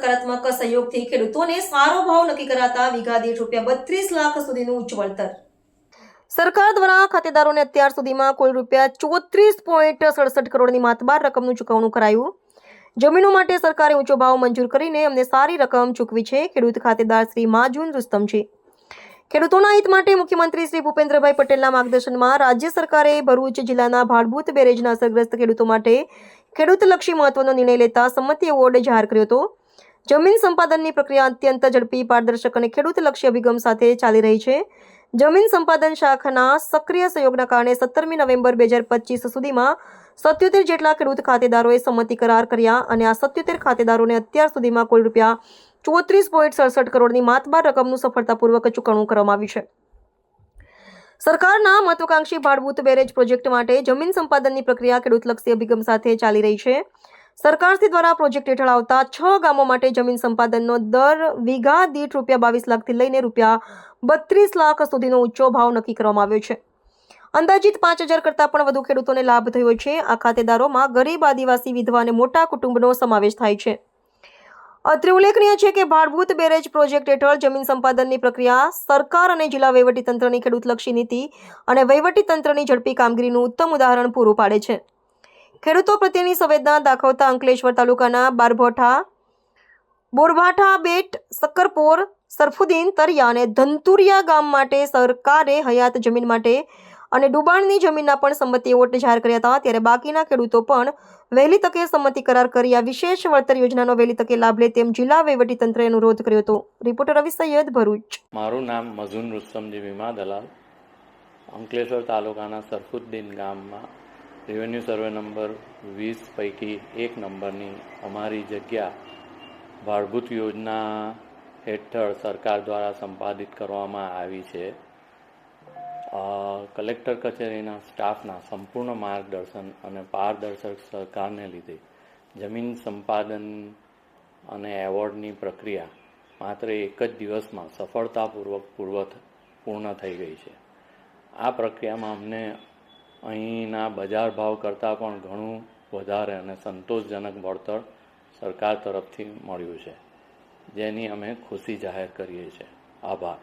સકારાત્મક સહયોગથી ખેડૂતોને સારો ભાવ નક્કી કરાતા વીઘા દીઠ ₹32 લાખ સુધીનું ઉચ્ચ વળતર. સરકાર દ્વારા ખાતેદારોને અત્યાર સુધીમાં કુલ ₹34.67 કરોડની માતબાર રકમનું ચૂકવણું કરાયું. જમીનો માટે સરકારે ઊંચો ભાવ મંજૂર કરીને અમને સારી રકમ ચૂકવી છે. ખેડૂત ખાતેદાર શ્રી માજુન રુસ્તમજી. ખેડૂતોના હિત માટે મુખ્યમંત્રી શ્રી ભૂપેન્દ્રભાઈ પટેલના માર્ગદર્શનમાં રાજ્ય સરકારે ભરૂચ જિલ્લાના ભાડભૂત બેરેજના અસરગ્રસ્ત ખેડૂતો માટે ખેડૂતલક્ષી મહત્વનો નિર્ણય લેતા સંમતિ એવોર્ડ જાહેર કર્યો હતો. જમીન સંપાદનની પ્રક્રિયા અત્યંત ઝડપી, પારદર્શક અને ખેડૂતલક્ષી અભિગમ સાથે ચાલી રહી છે. જમીન સંપાદન શાખાના સક્રિય સહયોગના કારણે 17મી નવેમ્બર 2025 સુધીમાં 77 જેટલા ખેડૂત ખાતેદારોએ સંમતિ કરાર કર્યા અને આ 77 ખાતેદારોને અત્યાર સુધીમાં કુલ ₹34.67 કરોડની માતબાર રકમનું સફળતાપૂર્વક ચૂકવણું કરવામાં આવ્યું છે. સરકારના મહત્વાકાંક્ષી ભાડભૂત બેરેજ પ્રોજેક્ટ માટે જમીન સંપાદનની પ્રક્રિયા ખેડૂતલક્ષી અભિગમ સાથે ચાલી રહી છે. સરકારશ્રી દ્વારા પ્રોજેક્ટ હેઠળ આવતા 6 ગામો માટે જમીન સંપાદનનો દર વીઘા દીઠ ₹22 લાખથી લઈને ₹32 લાખ સુધીનો ઊંચો ભાવ નક્કી કરવામાં આવ્યો છે. અંદાજિત 5000 કરતાં પણ વધુ ખેડૂતોને લાભ થયો છે. આ ખાતેદારોમાં ગરીબ, આદિવાસી, વિધવા અને મોટા કુટુંબનો સમાવેશ થાય છે. અત્રે ઉલ્લેખનીય છે કે ભાડભૂત બેરેજ પ્રોજેક્ટ હેઠળ જમીન સંપાદનની પ્રક્રિયા સરકાર અને જિલ્લા વહીવટીતંત્રની ખેડૂતલક્ષી નીતિ અને વહીવટીતંત્રની ઝડપી કામગીરીનું ઉત્તમ ઉદાહરણ પૂરું પાડે છે. ખેડૂતો પ્રત્યેની સંવેદના દાખવતા અંકલેશ્વર તાલુકાના બોરભાઠા બેટ, સક્કરપોર, સરફુદ્દીન, તરિયા અને ધંતુરિયા ગામ માટે સરકારે હયાત જમીન માટે અને ડુબાણની જમીનના પણ સંમતિ એવોર્ડ જાહેર કર્યા હતા. ત્યારે બાકીના ખેડૂતો પણ વહેલી તકે સંમતિ કરાર કરી આ વિશેષ વળતર યોજનાનો વહેલી તકે લાભ લે તેમ જિલ્લા વહીવટીતંત્રએ અનુરોધ કર્યો હતો. રિપોર્ટર રવિ સૈયદ, ભરૂચ. મારું નામ મઝુન રુસ્તમજી વીમા દલાલ, અંકલેશ્વર તાલુકાના સરફુદ્દીન ગામમાં રેવન્યુ સર્વે નંબર 20 પૈકી 1 નંબરની અમારી જગ્યા ભાડભૂત યોજના હેઠળ સરકાર દ્વારા સંપાદિત કરવામાં આવી છે. કલેક્ટર કચેરીના સ્ટાફના સંપૂર્ણ માર્ગદર્શન અને પારદર્શક સહકારને લીધે જમીન સંપાદન અને એવોર્ડની પ્રક્રિયા માત્ર એક જ દિવસમાં સફળતાપૂર્વક પૂર્ણ થઈ ગઈ છે. આ પ્રક્રિયામાં અમને અહીંના બજાર ભાવ કરતાં પણ ઘણું વધારે અને સંતોષજનક વળતર સરકાર તરફથી મળ્યું છે, જેની અમે ખુશી જાહેર કરીએ છીએ. આભાર.